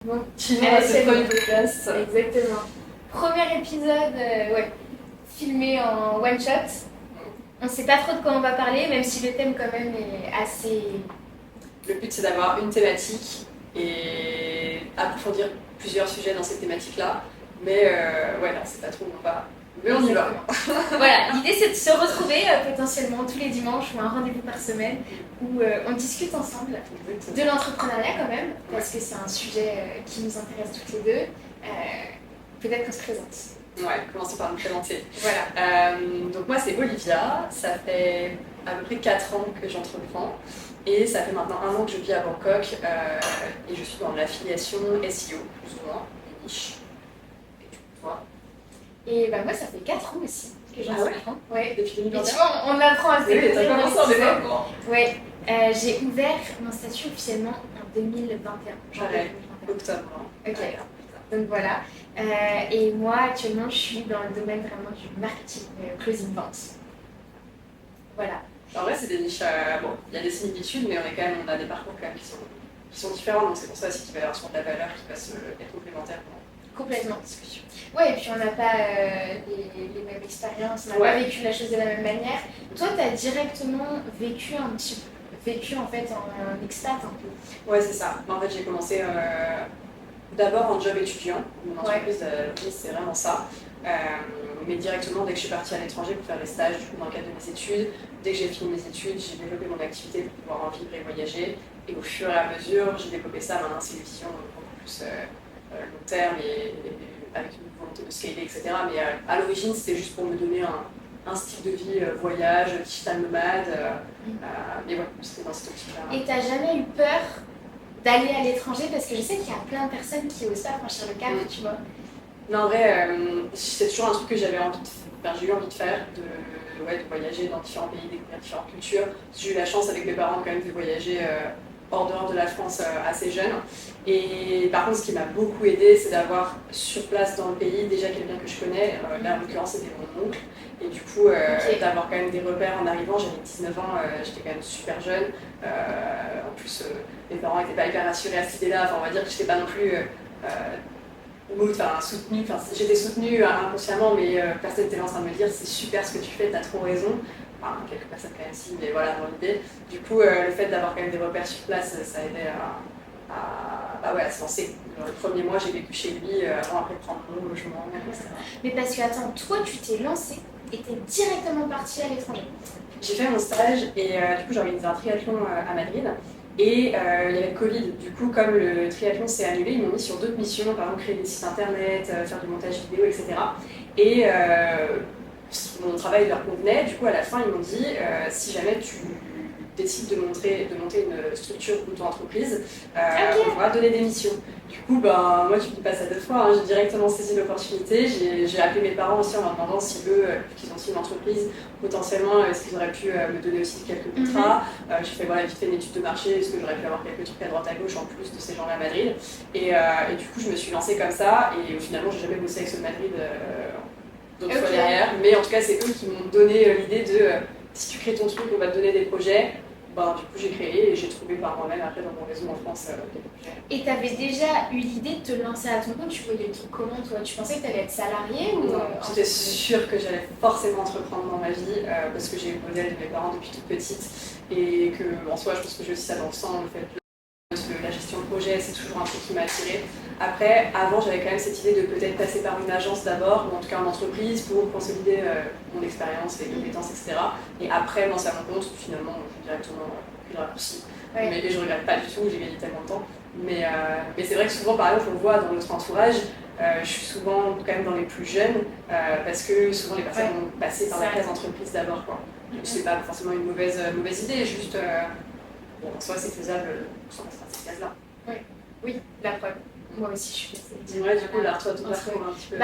Bon, C'est le premier podcast. exactement. Premier épisode, filmé en one shot. On sait pas trop de quoi on va parler, même si le thème quand même est assez... Le but c'est d'avoir une thématique et approfondir plusieurs sujets dans cette thématique-là. Mais là c'est pas trop on va. Mais on y va. Voilà, l'idée c'est de se retrouver potentiellement tous les dimanches ou un rendez-vous par semaine où on discute ensemble de l'entrepreneuriat quand même, parce que c'est un sujet qui nous intéresse toutes les deux. Peut-être qu'on se présente. Ouais, commençons par nous présenter. Voilà. Donc moi c'est Olivia, ça fait à peu près 4 ans que j'entreprends et ça fait maintenant 1 an que je vis à Bangkok et je suis dans l'affiliation SEO, plus ou moins, des niches. Et du coup, toi? Et bah moi ça fait 4 ans aussi que j'entreprends. Ouais. Depuis Et 2021. tu vois, on apprend à se Oui, découvrir. t'as commencé en développement. Ouais, j'ai ouvert mon statut officiellement en 2021. Pareil, octobre. Ok, donc voilà. Et moi actuellement je suis dans le domaine vraiment du marketing, closing vente. Voilà. En vrai, c'est des niches. Bon, il y a des similitudes, mais on a des parcours quand même qui sont différents. Donc c'est pour ça aussi qu'il va y avoir sur de la valeur qui va être complémentaire pendant Complètement. la discussion. Ouais, et puis on n'a pas les mêmes expériences, on n'a pas vécu la chose de la même manière. Toi, tu as directement vécu un petit peu, vécu en fait en expat un peu. Ouais, c'est ça. En fait, j'ai commencé d'abord en job étudiant. Mon entreprise, c'est vraiment ça. Mais directement, dès que je suis partie à l'étranger pour faire des stages du coup, dans le cadre de mes études, dès que j'ai fini mes études, j'ai développé mon activité pour pouvoir en vivre et voyager. Et au fur et à mesure, j'ai développé ça. Maintenant, c'est une vision beaucoup plus long terme et avec une volonté de scaler, etc. Mais à l'origine, c'était juste pour me donner un style de vie voyage, digital nomade. Mais ouais, c'était dans cette optique-là. Et t'as jamais eu peur d'aller à l'étranger? Parce que je sais qu'il y a plein de personnes qui osent pas franchir le cap, tu vois. Non, en vrai, c'est toujours un truc que j'ai eu envie de faire, de voyager dans différents pays, découvrir différentes cultures. J'ai eu la chance avec mes parents quand même de voyager hors dehors de la France assez jeune. Et par contre, ce qui m'a beaucoup aidé, c'est d'avoir sur place dans le pays déjà quelqu'un que je connais. Là, en l'occurrence, c'était mon oncle. Et du coup, d'avoir quand même des repères en arrivant, j'avais 19 ans, j'étais quand même super jeune. En plus, mes parents n'étaient pas hyper rassurés à cette idée-là. Enfin, on va dire que je n'étais pas non plus soutenue. J'étais soutenue inconsciemment, mais personne n'était là en train de me dire c'est super ce que tu fais, t'as trop raison. Enfin, quelques personnes quand même si, mais voilà, dans l'idée. Du coup, le fait d'avoir quand même des repères sur place, ça aidait à se lancer. Le premier mois, j'ai vécu chez lui avant après de prendre mon logement, etc. Mais parce que, attends, toi, tu t'es lancé et t'es directement parti à l'étranger. J'ai fait mon stage et du coup, j'ai organisé un triathlon à Madrid. Et il y avait le Covid, du coup, comme le triathlon s'est annulé, ils m'ont mis sur d'autres missions, par exemple créer des sites internet, faire du montage vidéo, etc. Et mon travail leur convenait, du coup, à la fin, ils m'ont dit si jamais tu décides de monter une structure auto-entreprise, on va donner des missions. Du coup, moi, tu ne dis pas ça 2 fois, hein, j'ai directement saisi l'opportunité. J'ai appelé mes parents aussi en leur demandant si eux, qu'ils ont aussi une entreprise, potentiellement, est-ce qu'ils auraient pu me donner aussi quelques contrats. J'ai fait vite fait une étude de marché, est-ce que j'aurais pu avoir quelques trucs à droite à gauche en plus de ces gens-là à Madrid. Et du coup, je me suis lancée comme ça, et finalement, j'ai jamais bossé avec ceux de Madrid d'autres fois derrière. Mais en tout cas, c'est eux qui m'ont donné l'idée de si tu crées ton truc, on va te donner des projets. Du coup, j'ai créé et j'ai trouvé par moi-même après dans mon réseau en France quelques projets. Et tu avais déjà eu l'idée de te lancer à ton compte? Tu voyais le truc comment, toi? Tu pensais que tu allais être salarié ou Non, j'étais sûre que j'allais forcément entreprendre dans ma vie parce que j'ai eu le modèle de mes parents depuis toute petite et que, en soi, je pense que j'ai aussi ça dans le sang, le fait de la gestion de projet, c'est toujours un truc qui m'a attirée. Après, avant, j'avais quand même cette idée de peut-être passer par une agence d'abord, ou en tout cas en entreprise, pour consolider mon expérience, les compétences, etc. Et après, lancer à mon compte, finalement, j'ai directement pris le raccourci. Mais je ne regrette pas du tout, j'ai gagné tellement de temps. Mais c'est vrai que souvent, par exemple, on le voit dans notre entourage, je suis souvent quand même dans les plus jeunes, parce que souvent les personnes vont passer par la case entreprise d'abord. C'est pas forcément une mauvaise idée, juste, en soi, c'est faisable sans passer par cette case-là. Oui, la preuve. Moi aussi, je suis passée. Dis-moi, du coup, toi, ton parcours un petit peu.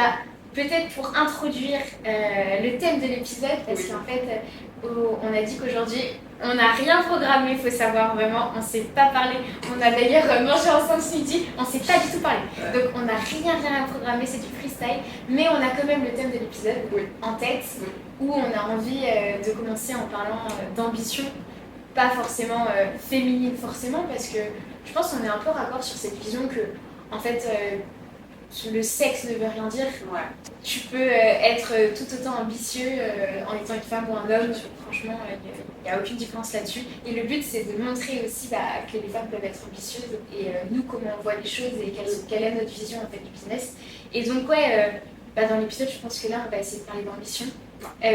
Peut-être pour introduire le thème de l'épisode, parce qu'en fait, on a dit qu'aujourd'hui, on n'a rien programmé, il faut savoir vraiment, on ne s'est pas parlé. On a d'ailleurs mangé ensemble ce midi, on ne s'est pas du tout parlé. Donc on n'a rien programmé, c'est du freestyle, mais on a quand même le thème de l'épisode en tête, où on a envie de commencer en parlant d'ambition, pas forcément féminine forcément, parce que je pense qu'on est un peu raccord sur cette vision que en fait, le sexe ne veut rien dire. Ouais. Tu peux être tout autant ambitieux en étant une femme ou un homme. Franchement, il n'y a aucune différence là-dessus. Et le but, c'est de montrer aussi que les femmes peuvent être ambitieuses et nous, comment on voit les choses et quelle est notre vision en fait, du business. Et donc, ouais, dans l'épisode, je pense que là, on va essayer de parler d'ambition.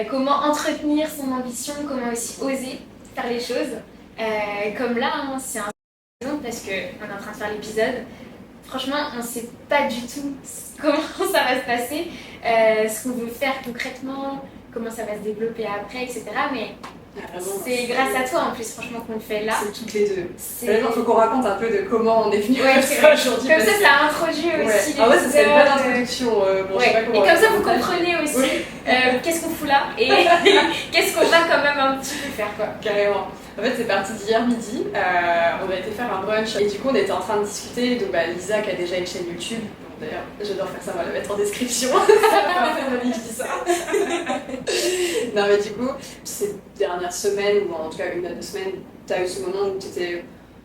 Comment entretenir son ambition, comment aussi oser faire les choses. Comme là, hein, c'est un exemple parce qu'on est en train de faire l'épisode. Franchement, on ne sait pas du tout comment ça va se passer, ce qu'on veut faire concrètement, comment ça va se développer après, etc. Mais c'est grâce à toi en plus, franchement, qu'on le fait là. C'est toutes les deux. Il faut qu'on raconte un peu de comment on est venu à ça aujourd'hui. Comme ça introduit aussi les Ah ouais, ça serait une bonne introduction. Bon, je sais pas comment et comme ça, vous comprenez aussi qu'est-ce qu'on fout là et qu'est-ce qu'on va quand même un petit peu faire, quoi. Carrément. En fait, c'est parti d'hier midi. On a été faire un brunch et du coup, on était en train de discuter. Donc, Lisa, qui a déjà une chaîne YouTube. Bon, d'ailleurs, j'adore faire ça, on va la mettre en description. Ça va faire ma vie, je dis ça. Non, mais du coup, ces dernières semaines, ou en tout cas une à 2 semaines, tu as eu ce moment où tu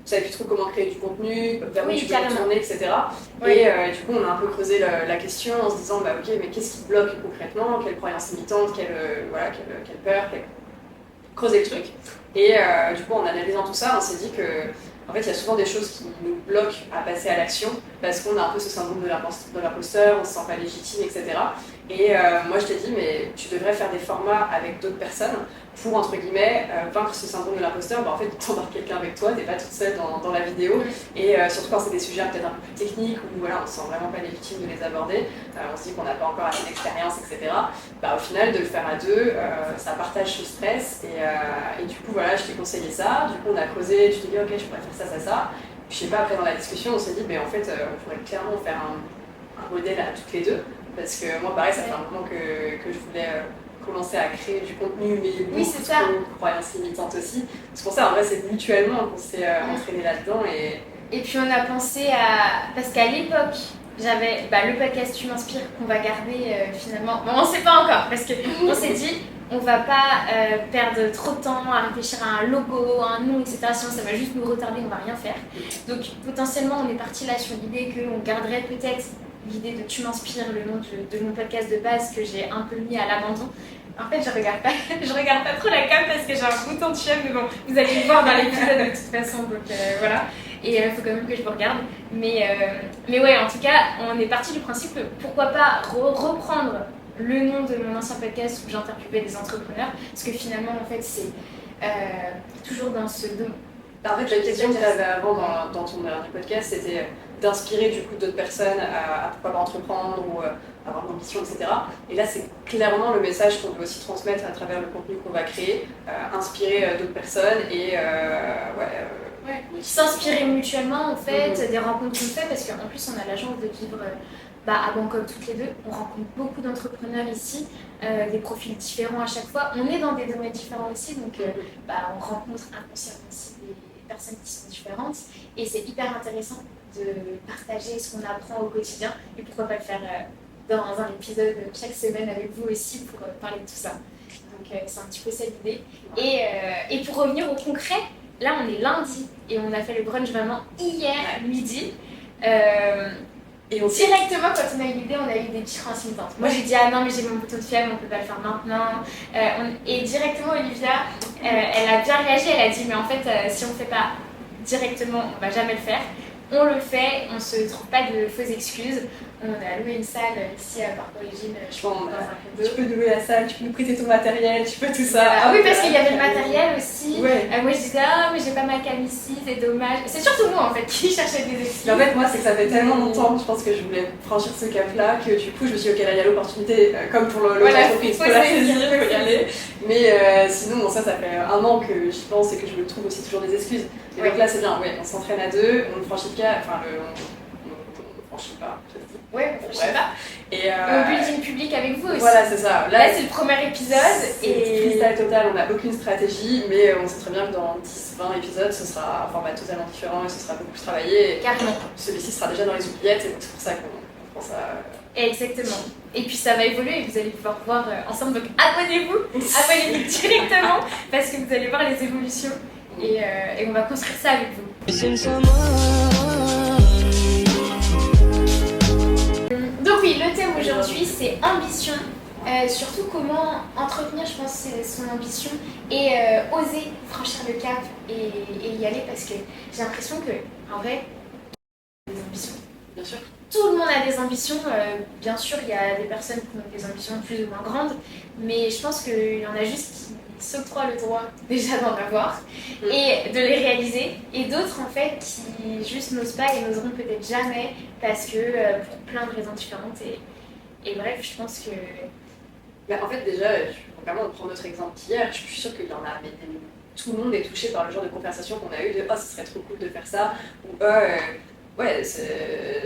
savais plus trop comment créer du contenu, vers où tu peux tourner, etc. Oui. Et du coup, on a un peu creusé la question en se disant, ok, mais qu'est-ce qui bloque concrètement? Quelles croyances limitantes? Quelle peur? Creuser le truc. Et du coup, en analysant tout ça, on s'est dit que en fait, il y a souvent des choses qui nous bloquent à passer à l'action parce qu'on a un peu ce syndrome de l'imposteur, on se sent pas légitime, etc. Et moi, je t'ai dit, mais tu devrais faire des formats avec d'autres personnes pour, entre guillemets, vaincre ce syndrome de l'imposteur. En fait, t'embarques quelqu'un avec toi, t'es pas toute seule dans la vidéo. Et surtout quand c'est des sujets peut-être un peu plus techniques où voilà, on se sent vraiment pas légitime de les aborder, on se dit qu'on n'a pas encore assez d'expérience, etc. Au final, de le faire à deux, ça partage ce stress. Et du coup, voilà, je t'ai conseillé ça. Du coup, on a creusé, je t'ai dit, ok, je pourrais faire ça. Puis, je sais pas, après dans la discussion, on s'est dit, mais en fait, on pourrait clairement faire un modèle à toutes les deux. Parce que moi, pareil, ça fait un moment que je voulais commencer à créer du contenu, mais beaucoup de croyances limitantes aussi. C'est pour ça, en vrai, c'est mutuellement qu'on s'est entraîné là-dedans. Et puis, on a pensé à... Parce qu'à l'époque, j'avais le podcast Tu m'inspires qu'on va garder finalement. Bon, on ne sait pas encore, parce qu'on s'est dit, on va pas perdre trop de temps à réfléchir à un logo, à un nom, etc. Sinon, ça va juste nous retarder, on va rien faire. Donc, potentiellement, on est parti là sur l'idée qu'on garderait peut-être l'idée de Tu m'inspires, le nom de mon podcast de base que j'ai un peu mis à l'abandon. En fait, je regarde pas trop la cam parce que j'ai un bouton de chien, mais bon, vous allez le voir dans l'épisode de toute façon, donc voilà. Et il faut quand même que je vous regarde. Mais ouais, en tout cas, on est parti du principe que pourquoi pas reprendre le nom de mon ancien podcast où j'interviewais des entrepreneurs, parce que finalement, en fait, c'est toujours dans ce domaine. En fait, la question que tu avais avant dans ton dernier podcast, c'était d'inspirer du coup d'autres personnes à pourquoi pas entreprendre ou avoir une ambition, etc. Et là, c'est clairement le message qu'on veut aussi transmettre à travers le contenu qu'on va créer, inspirer d'autres personnes et s'inspirer mutuellement en fait, des rencontres qu'on fait, parce qu'en plus on a la chance de vivre à Bangkok toutes les deux. On rencontre beaucoup d'entrepreneurs ici, des profils différents à chaque fois. On est dans des domaines différents aussi, donc on rencontre inconsciemment aussi des personnes qui sont différentes. Et c'est hyper intéressant de partager ce qu'on apprend au quotidien. Et pourquoi pas le faire dans un épisode chaque semaine avec vous aussi pour parler de tout ça. Donc c'est un petit peu ça l'idée. Et pour revenir au concret, là on est lundi et on a fait le brunch vraiment hier midi. Et directement, quand on a eu l'idée, on a eu des petites croyances limitantes. Moi, j'ai dit, ah non, mais j'ai mon bouton de fièvre, on peut pas le faire maintenant. Et directement, Olivia, elle a bien réagi, elle a dit, mais en fait, si on fait pas directement, on va jamais le faire. On le fait, on se trouve pas de fausses excuses. On a loué une salle ici à Parc Origine, dans un condo. Tu peux louer la salle, tu peux nous prêter ton matériel, tu peux tout ça. Ah oui, parce qu'il y avait le matériel aussi. Ouais. Moi je disais, ah mais j'ai pas ma cam ici, c'est dommage. C'est surtout moi en fait qui cherchais des excuses. Mais en fait, moi c'est que ça fait tellement longtemps, je pense que je voulais franchir ce cap-là, que du coup je me suis dit, ok, là il y a l'opportunité, comme pour l'entreprise, faut la saisir, faut y aller. Mais sinon, bon, ça fait un an que j'y pense et que je me trouve aussi toujours des excuses. Et donc là c'est bien, on s'entraîne à deux, on franchit le cap, on franchit pas. Ouais, je sais pas. Et au building public avec vous aussi. Voilà, c'est ça. Là c'est le premier épisode. Et freestyle total, on n'a aucune stratégie, mais on sait très bien que dans 10-20 épisodes, ce sera un format totalement différent et ce sera beaucoup plus travaillé. Carrément. Celui-ci sera déjà dans les oubliettes, et donc c'est pour ça qu'on pense à... Exactement. Et puis ça va évoluer et vous allez pouvoir voir ensemble. Donc abonnez-vous directement parce que vous allez voir les évolutions et on va construire ça avec vous. aujourd'hui, c'est ambition. Surtout comment entretenir, je pense, son ambition et oser franchir le cap et y aller parce que j'ai l'impression que, en vrai, des ambitions. Bien sûr. Tout le monde a des ambitions. Bien sûr, il y a des personnes qui ont des ambitions plus ou moins grandes, mais je pense qu'il y en a juste qui s'octroient le droit déjà d'en avoir et de les réaliser, et d'autres en fait qui juste n'osent pas et n'oseront peut-être jamais parce que pour plein de raisons différentes. Et bref, je pense que Mais en fait, déjà, vraiment, on prend notre exemple d'hier, je suis sûre qu'il y en a, mais tout le monde est touché par le genre de conversation qu'on a eu de « Oh, ce serait trop cool de faire ça » ou ouais,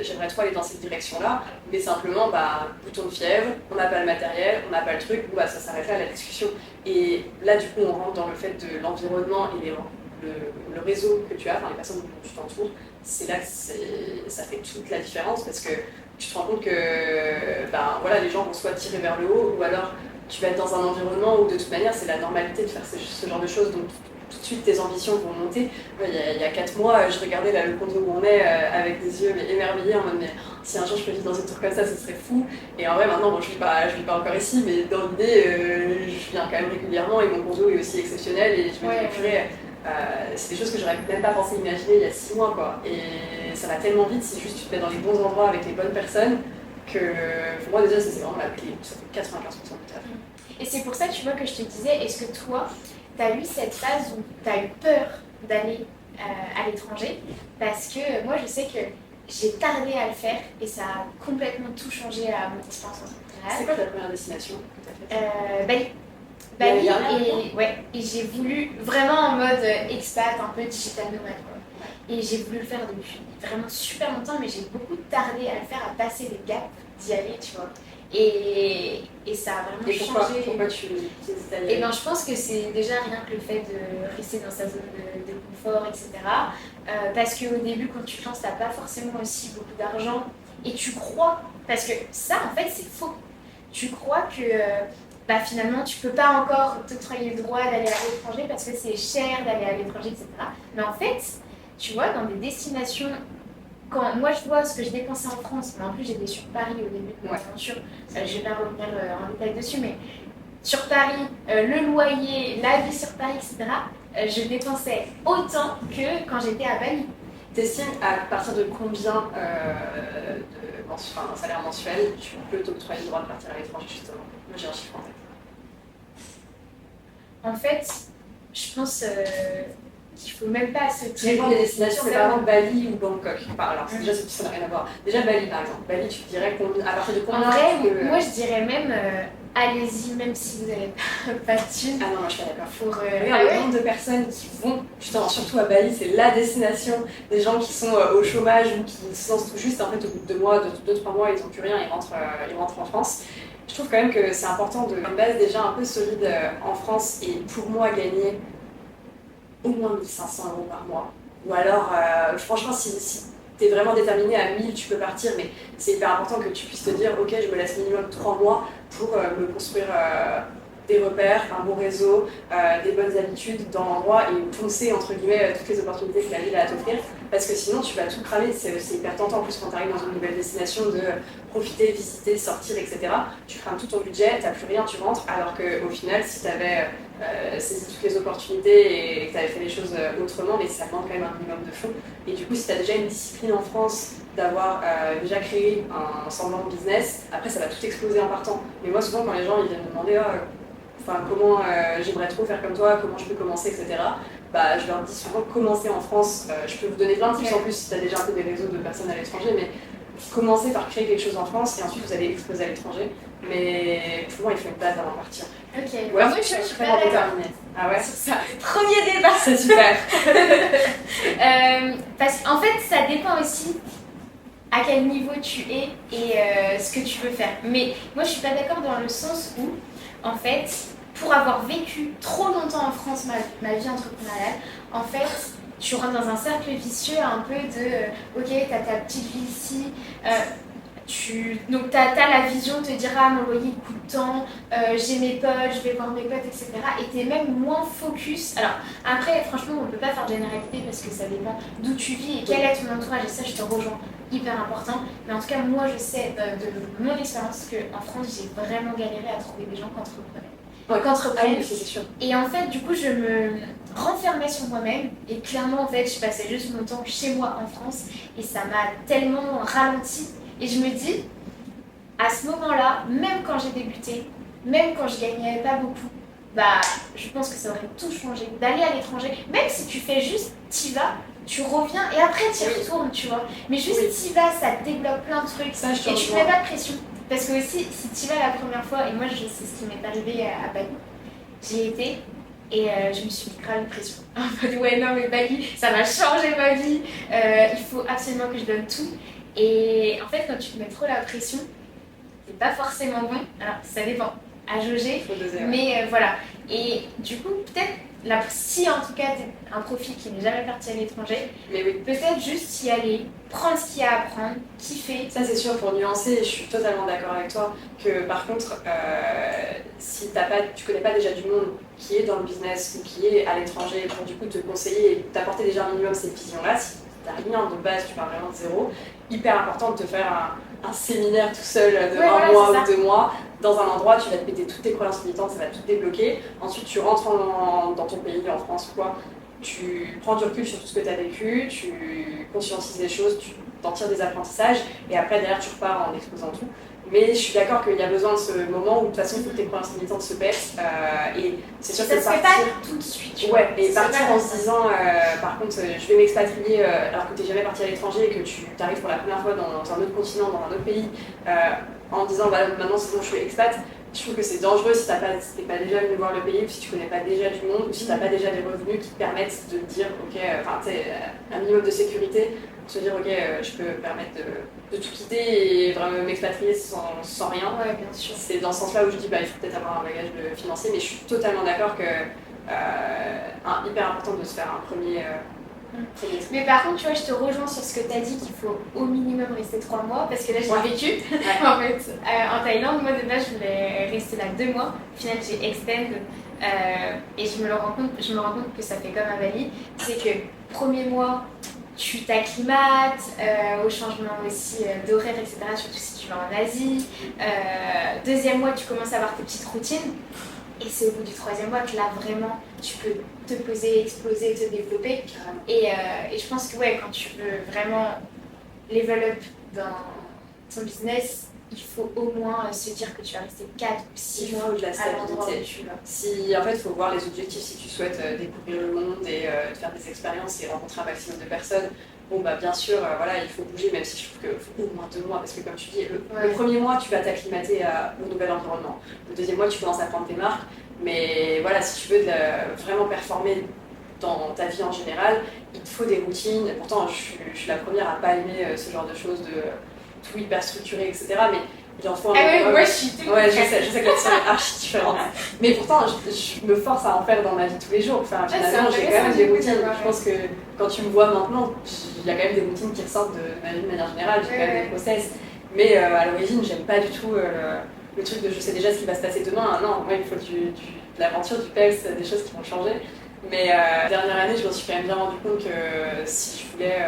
j'aimerais trop aller dans cette direction-là, mais simplement, bah, bouton de fièvre, on n'a pas le matériel, on n'a pas le truc, bah, ça s'arrête là à la discussion. Et là, du coup, on rentre dans le fait de l'environnement et le réseau que tu as, enfin les personnes dont tu t'entoures, c'est là que ça fait toute la différence parce que tu te rends compte que ben, voilà, les gens vont soit tirer vers le haut ou alors tu vas être dans un environnement où de toute manière c'est la normalité de faire ce genre de choses, donc tout de suite tes ambitions vont monter. Il y a 4 mois, je regardais là, le condo où on est avec des yeux émerveillés en mode mais si un jour je peux vivre dans une tour comme ça, ce serait fou. Et en vrai maintenant, bon, je vis pas encore ici, mais dans l'idée, je viens quand même régulièrement et mon condo est aussi exceptionnel et je me dis purée, c'est des choses que j'aurais même pas pensé imaginer il y a 6 mois quoi. Et ça va tellement vite si juste tu te mets dans les bons endroits avec les bonnes personnes que pour moi déjà c'est vraiment la clé, ça fait 95% du taf. Et c'est pour ça, tu vois, que je te disais, est-ce que toi, tu as eu cette phase où tu as eu peur d'aller à l'étranger? Parce que moi, je sais que j'ai tardé à le faire et ça a complètement tout changé à mon expérience entrepreneuriale. C'est quoi ta première destination que tu as faite? Bali. Bali, et j'ai voulu vraiment en mode expat, un peu digital nomade. Et j'ai voulu le faire depuis vraiment super longtemps, mais j'ai beaucoup tardé à le faire, à passer les gaps d'y aller, tu vois. Et ça a vraiment changé. Pourquoi tu hésites à y aller? Et ben, je pense que c'est déjà rien que le fait de rester dans sa zone de confort, etc. Parce qu'au début, quand tu te lances, t'as pas forcément aussi beaucoup d'argent et tu crois, parce que ça, en fait, c'est faux. Tu crois que bah, finalement, tu peux pas encore t'octroyer le droit d'aller à l'étranger parce que c'est cher d'aller à l'étranger, etc. Mais en fait, tu vois, dans des destinations, quand moi je vois ce que je dépensais en France, mais en plus j'étais sur Paris au début de mon aventure, je vais pas revenir en détail dessus, mais sur Paris, le loyer, la vie sur Paris, etc., je dépensais autant que quand j'étais à Bali. T'estimes à partir de combien un salaire mensuel tu peux t'octroyer le droit de partir à l'étranger justement? Moi j'ai un chiffre en tête. En fait, je pense qu'il faut même pas se tirer. Ça dépend des destinations, mais par exemple Bali ou Bangkok. Enfin, alors déjà ça n'a rien à voir. Déjà Bali par exemple. Bali, tu dirais à partir de combien? En vrai, moi je dirais même allez-y, même si vous n'avez pas de thunes. Ah non, moi je suis pas d'accord. Regarde le nombre de personnes qui vont, justement, surtout à Bali, c'est la destination des gens qui sont au chômage ou qui se lancent tout juste, en fait, au bout de 2 mois, 2-3 mois, ils n'ont plus rien, ils rentrent en France. Je trouve quand même que c'est important de une base déjà un peu solide en France et pour moi gagner au moins 1 500 € par mois. Ou alors, franchement, si tu es vraiment déterminé à 1000, tu peux partir, mais c'est hyper important que tu puisses te dire ok, je me laisse minimum 3 mois pour me construire des repères, un bon réseau, des bonnes habitudes dans l'endroit et foncer entre guillemets toutes les opportunités que la ville a à t'offrir, parce que sinon tu vas tout cramer. C'est hyper tentant en plus quand tu arrives dans une nouvelle destination de profiter, visiter, sortir, etc. Tu crames tout ton budget, tu n'as plus rien, tu rentres, alors qu'au final si tu avais saisi toutes les opportunités et que tu avais fait les choses autrement, mais ça demande quand même un minimum de fonds. Et du coup si tu as déjà une discipline en France d'avoir déjà créé un semblant de business, après ça va tout exploser en partant. Mais moi souvent quand les gens ils viennent me demander comment j'aimerais trop faire comme toi, comment je peux commencer, etc. Bah, je leur dis souvent commencer en France. Je peux vous donner plein de tips en plus si tu as déjà un peu des réseaux de personnes à l'étranger, mais commencez par créer quelque chose en France et ensuite vous allez exploser à l'étranger. Mais pour moi il faut une date avant de partir. Ok, ouais, moi je suis vraiment déterminée. Ah ouais, c'est ça. Premier débat. C'est super. Parce qu'en fait ça dépend aussi à quel niveau tu es et ce que tu veux faire. Mais moi je suis pas d'accord dans le sens où en fait, pour avoir vécu trop longtemps en France ma vie entrepreneuriale, en fait, tu rentres dans un cercle vicieux un peu de ok, t'as ta petite vie ici, donc t'as la vision de te dire ah mon loyer coûte tant, j'ai mes potes, je vais voir mes potes, etc. Et t'es même moins focus. Alors après, franchement, on peut pas faire de généralité parce que ça dépend d'où tu vis et quel est ton entourage, et ça je te rejoins. hyper important. Mais en tout cas, moi, je sais de mon expérience qu'en France, j'ai vraiment galéré à trouver des gens qui entreprenaient. Ah oui, c'est sûr. Et en fait, du coup, je me renfermais sur moi-même. Et clairement, en fait, je passais juste mon temps chez moi en France. Et ça m'a tellement ralenti. Et je me dis, à ce moment-là, même quand j'ai débuté, même quand je gagnais pas beaucoup, bah, je pense que ça aurait tout changé. D'aller à l'étranger, même si tu fais juste, t'y vas, tu reviens et après t'y retournes, tu vois. Mais juste t'y vas, ça te débloque plein de trucs. Ça, et tu te mets pas de pression. Parce que aussi, si t'y vas la première fois, et moi c'est ce qui m'est arrivé à Bali, j'y étais et je me suis mis grave une pression. En mode ouais non mais Bali, ça va changer ma vie, il faut absolument que je donne tout. Et en fait quand tu te mets trop la pression, c'est pas forcément bon. Alors ça dépend, à jauger, mais voilà. Et du coup peut-être, si en tout cas t'es un profil qui n'est jamais parti à l'étranger, mais oui, peut-être juste y aller, prendre ce qu'il y a à apprendre, kiffer. Ça c'est sûr, pour nuancer, je suis totalement d'accord avec toi que par contre, si tu connais pas déjà du monde qui est dans le business ou qui est à l'étranger pour du coup te conseiller et t'apporter déjà un minimum cette vision-là, si t'as rien de base, tu pars vraiment de zéro, hyper important de te faire un séminaire tout seul de un mois ou 2 mois dans un endroit, tu vas te péter toutes tes croyances limitantes, ça va tout débloquer. Ensuite, tu rentres dans ton pays, en France ou quoi, tu prends du recul sur tout ce que tu as vécu, tu conscientises les choses, tu t'en tires des apprentissages et après, derrière, tu repars en exposant tout. Mais je suis d'accord qu'il y a besoin de ce moment où de toute façon, il faut que tes croyances limitantes se pèsent. Et c'est sûr que ça se fait pas tout de suite. Ouais, et partir en se disant, par contre, je vais m'expatrier alors que tu n'es jamais parti à l'étranger et que tu arrives pour la première fois dans un autre continent, dans un autre pays, en disant, bah, maintenant c'est bon, je suis expat. Je trouve que c'est dangereux si t'es pas déjà venu voir le pays ou si tu connais pas déjà du monde ou si t'as pas déjà des revenus qui te permettent de te dire, ok, enfin, tu sais, un minimum de sécurité pour se dire, ok, je peux me permettre de tout quitter et vraiment m'expatrier sans rien. Ouais, bien sûr. C'est dans ce sens-là où je dis, bah, il faut peut-être avoir un bagage financier, mais je suis totalement d'accord que hyper important de se faire un premier. Mais par contre, tu vois, je te rejoins sur ce que tu as dit qu'il faut au minimum rester 3 mois parce que là, j'ai vécu. En fait, en Thaïlande, moi de base, je voulais rester là 2 mois. Au final, j'ai extend et je me rends compte que ça fait comme à Bali. C'est que premier mois, tu t'acclimates au changement aussi d'horaire, etc. Surtout si tu vas en Asie. Deuxième mois, tu commences à avoir tes petites routines. Et c'est au bout du 3e mois que là, vraiment, tu peux te poser, exploser, te développer. Et je pense que ouais, quand tu veux vraiment level up dans ton business, il faut au moins se dire que tu vas rester 4 ou 6 mois de la stabilité. Si, en fait, il faut voir les objectifs si tu souhaites découvrir le monde et faire des expériences et rencontrer un maximum de personnes. Bon, bah bien sûr, voilà, il faut bouger, même si je trouve qu'il faut au moins 2 mois, parce que comme tu dis, le premier mois, tu vas t'acclimater au nouvel environnement. Le deuxième mois, tu commences à prendre tes marques, mais voilà, si tu veux vraiment performer dans ta vie en général, il te faut des routines. Pourtant, je suis la première à pas aimer ce genre de choses, de tout hyper structuré, etc. Mais il en faut un ouais, moi je suis tout. Ouais, je sais que la tienne est archi différente. Mais pourtant, je me force à en faire dans ma vie tous les jours. Enfin, finalement, j'ai quand même des routines. Je pense que quand tu me vois maintenant, il y a quand même des routines qui ressortent de ma vie de manière générale. J'ai quand même des process. Mais à l'origine, j'aime pas du tout le truc de je sais déjà ce qui va se passer demain. Non, moi, il faut de l'aventure, du peps, des choses qui vont changer. Mais dernière année, je me suis quand même bien rendu compte que si je voulais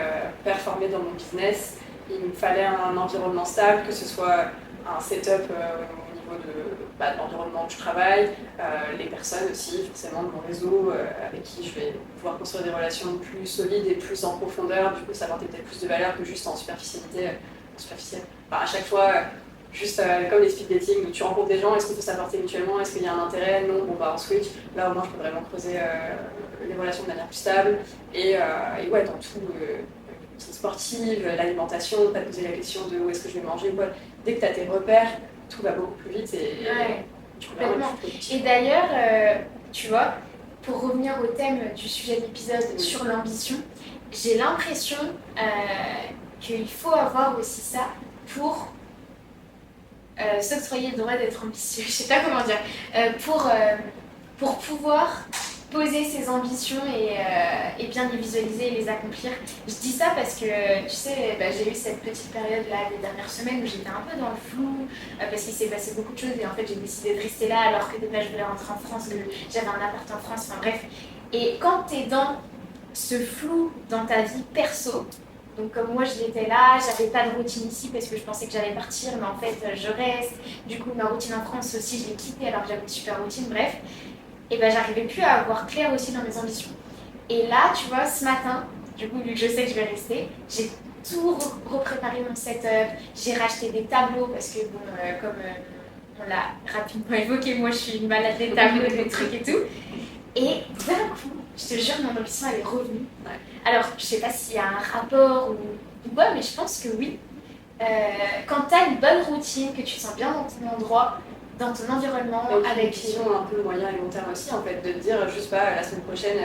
performer dans mon business, il me fallait un environnement stable, que ce soit un setup au niveau de l'environnement où je travaille, les personnes aussi, forcément, de mon réseau, avec qui je vais pouvoir construire des relations plus solides et plus en profondeur. Du coup, ça apporter peut-être plus de valeur que juste en superficialité. Enfin, à chaque fois, juste comme les speed dating, où tu rencontres des gens, est-ce qu'on peut s'apporter mutuellement, est-ce qu'il y a un intérêt, non, bon bah on switch. Là au moins je peux vraiment creuser les relations de manière plus stable et ouais, dans tout, sportive, l'alimentation, pas te poser la question de où est-ce que je vais manger ou quoi. Dès que tu as tes repères, tout va beaucoup plus vite et complètement. Et d'ailleurs, tu vois, pour revenir au thème du sujet de l'épisode sur l'ambition, j'ai l'impression qu'il faut avoir aussi ça pour s'octroyer le droit d'être ambitieux, je sais pas comment dire, pour pouvoir poser ses ambitions et bien les visualiser et les accomplir. Je dis ça parce que, tu sais, j'ai eu cette petite période-là, les dernières semaines, où j'étais un peu dans le flou, parce qu'il s'est passé beaucoup de choses, et en fait, j'ai décidé de rester là, alors que déjà, je voulais rentrer en France, que j'avais un appart en France, enfin bref. Et quand tu es dans ce flou dans ta vie perso, Donc comme moi je l'étais là, j'avais pas de routine ici parce que je pensais que j'allais partir, mais en fait je reste. Du coup ma routine en France aussi je l'ai quittée alors que j'avais une super routine, bref. Et ben j'arrivais plus à avoir clair aussi dans mes ambitions. Et là tu vois ce matin, du coup vu que je sais que je vais rester, j'ai tout repréparé mon setup, j'ai racheté des tableaux parce que bon comme on l'a rapidement évoqué, moi je suis une malade des tableaux, des trucs et tout. Et d'un coup, je te jure, mon ambition elle est revenue. Ouais. Alors, je sais pas s'il y a un rapport ou quoi, mais je pense que oui. Quand tu as une bonne routine, que tu te sens bien dans ton endroit, dans ton environnement, donc, avec une vision un peu moyen et long terme aussi, en fait, de te dire, je sais pas, la semaine prochaine,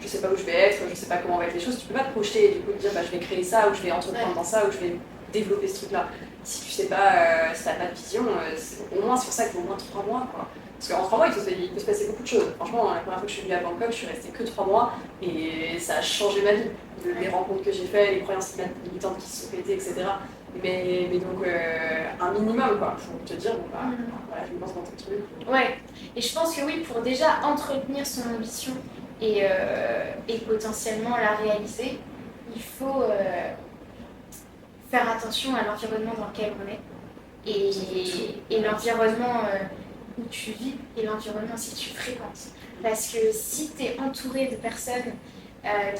je sais pas où je vais être, je sais pas comment vont être les choses, tu peux pas te projeter et du coup te dire, bah, je vais créer ça, ou je vais entreprendre dans ça, ou je vais développer ce truc-là. Si tu sais pas, si t'as pas de vision, au moins c'est pour ça qu'il faut au moins 3 mois, quoi. Parce qu'en 3 mois, il peut se passer beaucoup de choses. Franchement, la première fois que je suis venue à Bangkok, je suis restée que 3 mois et ça a changé ma vie. Les rencontres que j'ai faites, les croyances limitantes qui se sont pétées, etc. Mais donc, un minimum, quoi, pour te dire, bon, bah, voilà, je me lance dans tes trucs. Ouais, et je pense que oui, pour déjà entretenir son ambition et potentiellement la réaliser, il faut faire attention à l'environnement dans lequel on est et l'environnement où tu vis et l'environnement si tu fréquentes. Parce que si tu es entouré de personnes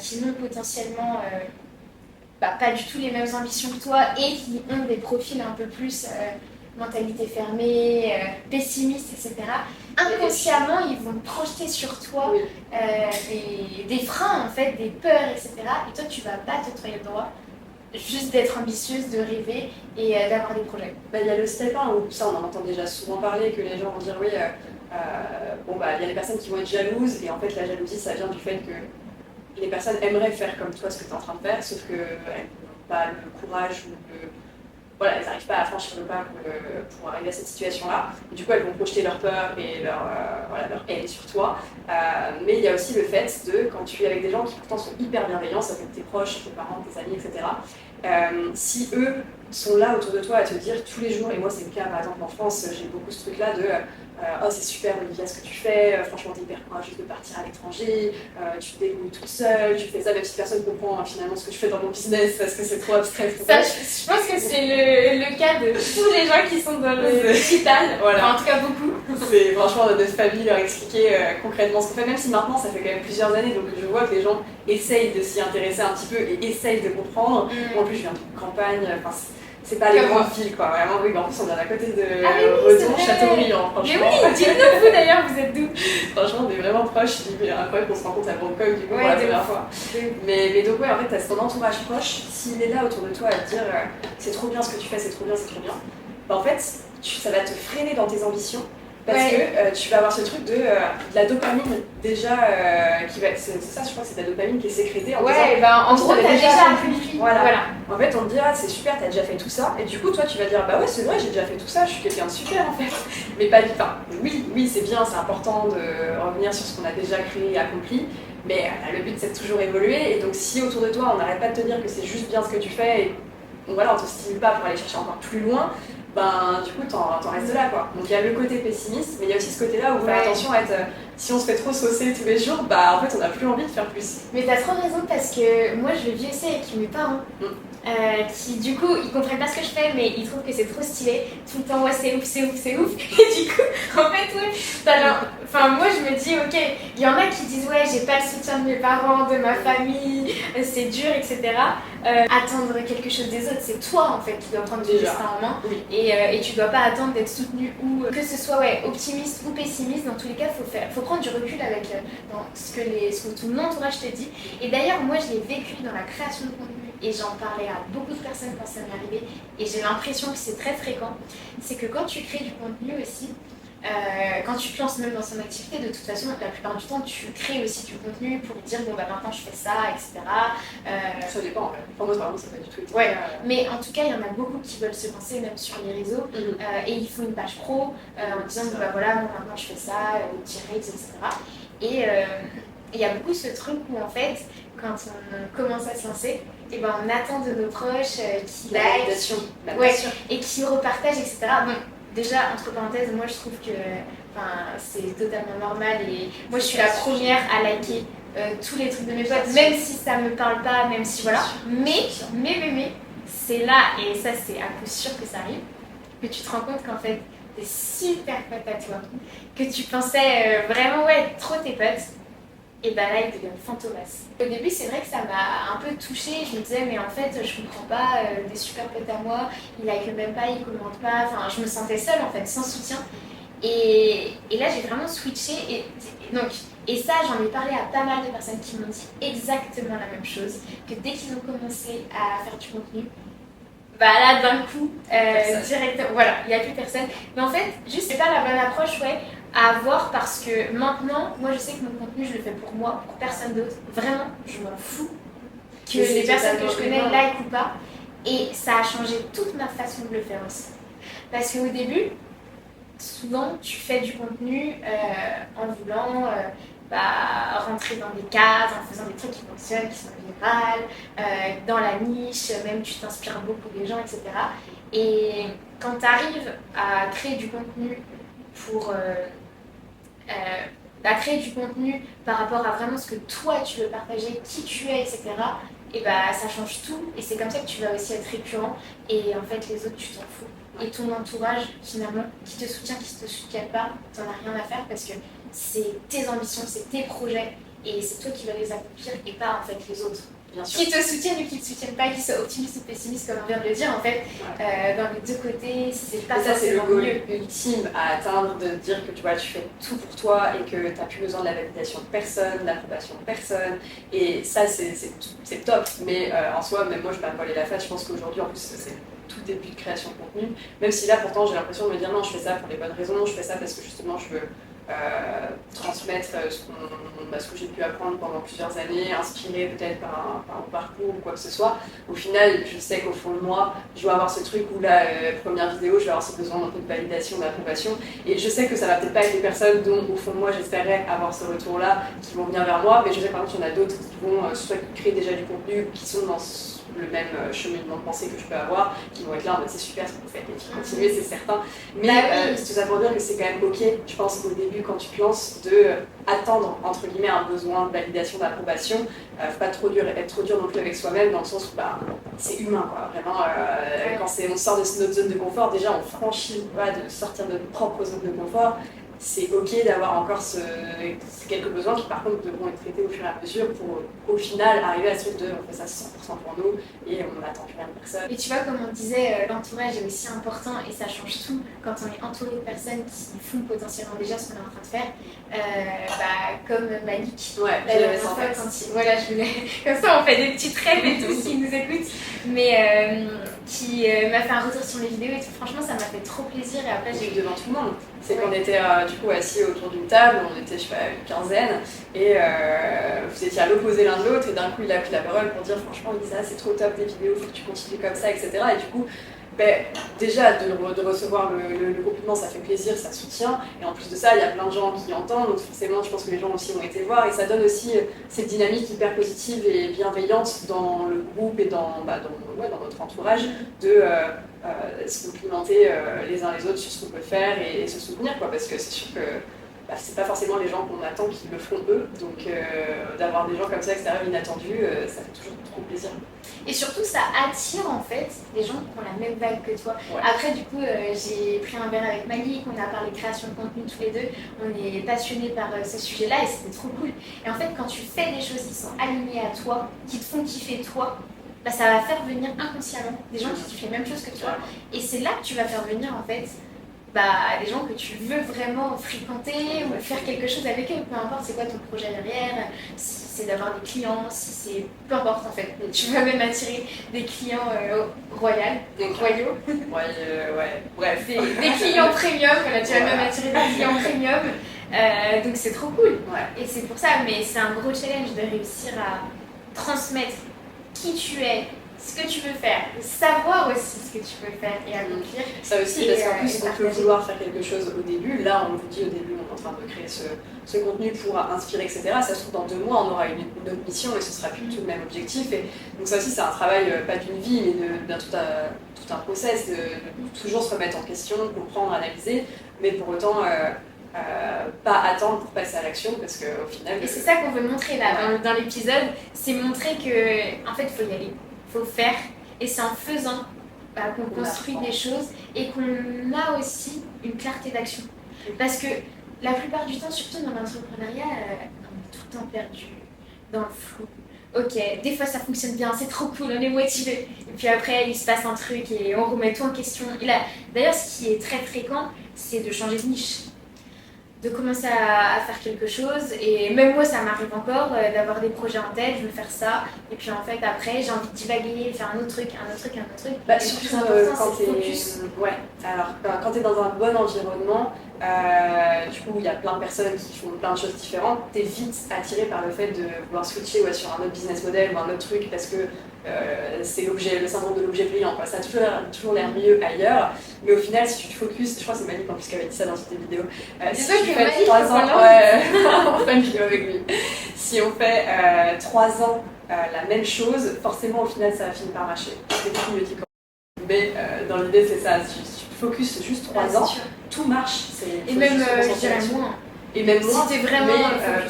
qui n'ont potentiellement pas du tout les mêmes ambitions que toi et qui ont des profils un peu plus mentalité fermée, pessimiste, etc., inconsciemment, ils vont projeter sur toi des freins, en fait, des peurs, etc. Et toi, tu vas pas t'octroyer le droit juste d'être ambitieuse, de rêver et d'avoir des projets. Bah, il y a le step 1 où ça on en entend déjà souvent parler, que les gens vont dire oui, bon bah il y a les personnes qui vont être jalouses et en fait la jalousie ça vient du fait que les personnes aimeraient faire comme toi ce que tu es en train de faire, sauf qu'elles n'ont pas le courage ou voilà, elles n'arrivent pas à franchir le pas pour arriver à cette situation-là. Du coup, elles vont projeter leur peur et leur haine sur toi. Mais il y a aussi le fait de, quand tu es avec des gens qui pourtant sont hyper bienveillants, ça peut être tes proches, tes parents, tes amis, etc. Si eux sont là autour de toi à te dire tous les jours, et moi c'est le cas par exemple en France, j'ai beaucoup ce truc-là de oh c'est super Olivia ce que tu fais, franchement t'es hyper courageuse de partir à l'étranger, tu te débrouilles toute seule, tu fais ça même si personne ne comprend finalement ce que je fais dans mon business parce que c'est trop abstrait. Ça, je pense que c'est le cas de tous les gens qui sont dans le digital, voilà. Enfin, en tout cas beaucoup. C'est franchement notre famille leur expliquer concrètement ce qu'on fait, même si maintenant ça fait quand même plusieurs années, donc je vois que les gens essayent de s'y intéresser un petit peu et essayent de comprendre. Moi en plus je viens de campagne, c'est pas les grandes villes quoi, vraiment oui, en plus on est à côté de Redon, Châteaubriand, franchement. Mais oui, dites-nous vous d'ailleurs, vous êtes d'où? Franchement on est vraiment proches, c'est incroyable qu'on se rencontre à Bangkok du coup pour la première fois. Mais donc ouais, en fait t'as ton entourage proche, s'il est là autour de toi à te dire c'est trop bien ce que tu fais, c'est trop bien, bah en fait ça va te freiner dans tes ambitions. Parce que tu vas avoir ce truc de la dopamine déjà qui va. C'est ça, je crois que c'est la dopamine qui est sécrétée en disant. Bah en gros, t'as déjà accompli. Voilà. En fait, on te dit, ah, c'est super, t'as déjà fait tout ça. Et du coup, toi, tu vas dire, bah ouais, c'est vrai, j'ai déjà fait tout ça, je suis quelqu'un de super en fait. Mais pas du tout. Oui, c'est bien, c'est important de revenir sur ce qu'on a déjà créé et accompli. Mais le but, c'est de toujours évoluer. Et donc, si autour de toi, on n'arrête pas de te dire que c'est juste bien ce que tu fais et voilà, on te stimule pas pour aller chercher encore plus loin. Ben, du coup, t'en restes là, quoi. Donc, il y a le côté pessimiste, mais il y a aussi ce côté-là où faire attention à être... si on se fait trop saucer tous les jours, bah, en fait, on n'a plus envie de faire plus. Mais t'as trop raison, parce que moi, je le vis aussi avec mes parents, qui, du coup, ils comprennent pas ce que je fais, mais ils trouvent que c'est trop stylé. Tout le temps, ouais, c'est ouf. Et du coup, en fait, enfin, moi, je me dis, ok, il y en a qui disent, ouais, j'ai pas le soutien de mes parents, de ma famille, c'est dur, etc. Attendre quelque chose des autres, c'est toi, en fait, qui dois prendre ton destin en main. Et tu dois pas attendre d'être soutenu ou que ce soit optimiste ou pessimiste. Dans tous les cas, faut prendre du recul avec dans ce que tout mon entourage te dit. Et d'ailleurs, moi, je l'ai vécu dans la création de contenu et j'en parlais à beaucoup de personnes quand ça m'est arrivé. Et j'ai l'impression que c'est très fréquent. C'est que quand tu crées du contenu aussi, quand tu te lances même dans son activité, de toute façon, la plupart du temps, tu crées aussi du contenu pour dire bon bah maintenant je fais ça, etc. Ça dépend en fait. Enfin, moi, par exemple, ça fait du tout. Mais en tout cas, il y en a beaucoup qui veulent se lancer même sur les réseaux et ils font une page pro en disant bon bah voilà, moi maintenant je fais ça, direct, etc. Et il y a beaucoup ce truc où en fait, quand on commence à se lancer, et ben on attend de nos proches qui like, et qui repartagent, etc. Bon, déjà, entre parenthèses, moi je trouve que c'est totalement normal et moi je suis la première à liker tous les trucs de mes potes, même si ça me parle pas, même si voilà. Mais, c'est là, et ça c'est à coup sûr que ça arrive, que tu te rends compte qu'en fait, des super potes à toi, que tu pensais vraiment, ouais, trop tes potes, et bah là, ils deviennent fantomas. Au début, c'est vrai que ça m'a un peu touchée. Je me disais, mais en fait, je comprends pas, des super potes à moi, ils like même pas, ils commentent pas. Enfin, je me sentais seule en fait, sans soutien. Et là, j'ai vraiment switché. Et ça, j'en ai parlé à pas mal de personnes qui m'ont dit exactement la même chose, que dès qu'ils ont commencé à faire du contenu, bah là, d'un coup, directement, voilà, il n'y a plus personne. Mais en fait, juste, c'est pas la bonne approche, ouais, à avoir parce que maintenant, moi, je sais que mon contenu, je le fais pour moi, pour personne d'autre. Vraiment, je m'en fous que les personnes que je connais like ou pas. Et ça a changé toute ma façon de le faire aussi. Parce qu'au début, souvent, tu fais du contenu en voulant rentrer dans des cases, en faisant des trucs qui fonctionnent, qui sont virales, dans la niche, même tu t'inspires beaucoup des gens, etc. Et quand tu arrives à créer du contenu pour... à créer du contenu par rapport à vraiment ce que toi tu veux partager, qui tu es, etc. Et bah ça change tout et c'est comme ça que tu vas aussi être récurrent et en fait les autres tu t'en fous. Et ton entourage finalement qui te soutient, qui te soutient pas, t'en as rien à faire parce que c'est tes ambitions, c'est tes projets et c'est toi qui vas les accomplir et pas en fait les autres. Qui te soutiennent ou qui te soutiennent pas, qui soient optimistes ou pessimistes comme on vient de le dire en fait, dans les deux côtés, c'est pas ça c'est le forcément goal mieux. ultime à atteindre, de dire que tu vois tu fais tout pour toi et que tu n'as plus besoin de la validation de personne, de l'approbation de personne et ça c'est top mais en soi même moi je vais pas me voiler la face, je pense qu'aujourd'hui en plus c'est tout début de création de contenu, même si là pourtant j'ai l'impression de me dire non je fais ça pour les bonnes raisons, je fais ça parce que justement je veux transmettre ce que j'ai pu apprendre pendant plusieurs années, inspiré peut-être par un parcours ou quoi que ce soit. Au final, je sais qu'au fond de moi, je dois avoir ce truc où la première vidéo, je vais avoir ce besoin d'un peu de validation, d'approbation. Et je sais que ça va peut-être pas être les personnes dont, au fond de moi, j'espérais avoir ce retour-là qui vont venir vers moi, mais je sais par exemple qu'il y en a d'autres qui vont soit créer déjà du contenu, qui sont dans le même cheminement de pensée que je peux avoir, qui vont être là en mode c'est super ce que vous faites, et qui continuer, c'est certain. Mais c'est tout ça pour dire que c'est quand même ok, je pense qu'au début, quand tu te lances, de attendre entre guillemets un besoin de validation, d'approbation, faut pas trop être trop dur non plus avec soi-même, dans le sens où c'est humain, quoi. Vraiment, quand on sort de notre zone de confort, déjà on franchit de sortir de notre propre zone de confort. C'est ok d'avoir encore quelques besoins qui par contre devront être traités au fur et à mesure pour au final arriver à ce truc de on fait ça 100% pour nous et on n'attend plus rien de personne. Et tu vois comme on disait, l'entourage est aussi important et ça change tout quand on est entouré de personnes qui font potentiellement déjà ce qu'on est en train de faire. Comme Malik, ouais, la dernière fois voilà, je voulais comme ça on fait des petites rêves et tout qui nous écoutent, mais qui m'a fait un retour sur les vidéos et tout. Franchement ça m'a fait trop plaisir et après j'ai eu devant tout le monde. C'est qu'on était du coup assis autour d'une table, on était je sais pas une quinzaine et vous étiez à l'opposé l'un de l'autre et d'un coup il a pris la parole pour dire franchement Lisa c'est trop top tes vidéos, faut que tu continues comme ça, etc. Et du coup déjà de recevoir le compliment ça fait plaisir, ça soutient et en plus de ça il y a plein de gens qui entendent donc forcément je pense que les gens aussi ont été voir et ça donne aussi cette dynamique hyper positive et bienveillante dans le groupe et dans notre entourage de se complimenter les uns les autres sur ce qu'on peut faire et se soutenir quoi, parce que c'est sûr que c'est pas forcément les gens qu'on attend qui le font eux, donc d'avoir des gens comme ça extérieurs inattendus, ça fait toujours trop plaisir. Et surtout ça attire en fait des gens qui ont la même vague que toi. Ouais. Après du coup j'ai pris un verre avec Malik, on a parlé création de contenu tous les deux, on est passionnés par ce sujet-là et c'était trop cool. Et en fait quand tu fais des choses qui sont alignées à toi, qui te font kiffer toi, ça va faire venir inconsciemment des gens qui kiffent les mêmes choses que toi. Et c'est là que tu vas faire venir en fait des gens que tu veux vraiment fréquenter ou faire quelque chose avec eux, peu importe c'est quoi ton projet derrière, si c'est d'avoir des clients, si c'est... peu importe en fait. Tu vas même attirer des clients royaux. Ouais, bref. Des clients premium, voilà, tu vas même attirer des clients premium. Donc c'est trop cool. Ouais. Et c'est pour ça, mais c'est un gros challenge de réussir à transmettre qui tu es, ce que tu veux faire, savoir aussi ce que tu veux faire et accomplir. Ça aussi, parce qu'en plus, on peut vouloir faire quelque chose au début. Là, on vous dit au début, on est en train de créer ce contenu pour inspirer, etc. Ça se trouve, dans 2 mois, on aura une autre mission et ce sera plus tout le même objectif. Et donc ça aussi, c'est un travail, pas d'une vie, mais d'un tout un process, de toujours se remettre en question, comprendre, analyser. Mais pour autant, pas attendre pour passer à l'action parce qu'au final... Et c'est ça qu'on veut montrer là dans l'épisode, c'est montrer que en fait il faut y aller, il faut faire et c'est en faisant qu'on construit des choses et qu'on a aussi une clarté d'action. Parce que la plupart du temps, surtout dans l'entrepreneuriat, on est tout le temps perdu dans le flou. Ok, des fois ça fonctionne bien, c'est trop cool, on est motivé. Et puis après, il se passe un truc et on remet tout en question. D'ailleurs, ce qui est très fréquent, c'est de changer de niche. De commencer à faire quelque chose. Et même moi, ça m'arrive encore d'avoir des projets en tête, je veux faire ça. Et puis en fait, après, j'ai envie de divaguer, faire un autre truc, un autre truc, un autre truc. Bah, surtout quand t'es focus. Ouais, alors quand t'es dans un bon environnement, du coup, il y a plein de personnes qui font plein de choses différentes, t'es vite attiré par le fait de vouloir switcher sur un autre business model ou un autre truc parce que c'est le syndrome de l'objet brillant, quoi. Ça a toujours l'air mieux ailleurs, mais au final, si tu te focuses, je crois que c'est Malik en plus qui avait dit ça dans une vidéo. Si tu fais 3 ans, on fait une vidéo avec lui. Si on fait 3 ans la même chose, forcément au final ça va finir par marcher. C'est beaucoup mieux dit quand mais dans l'idée c'est ça, si tu focuses juste 3 ans, tout marche. Et même, je dirais moins. Et même moins, si t'es vraiment,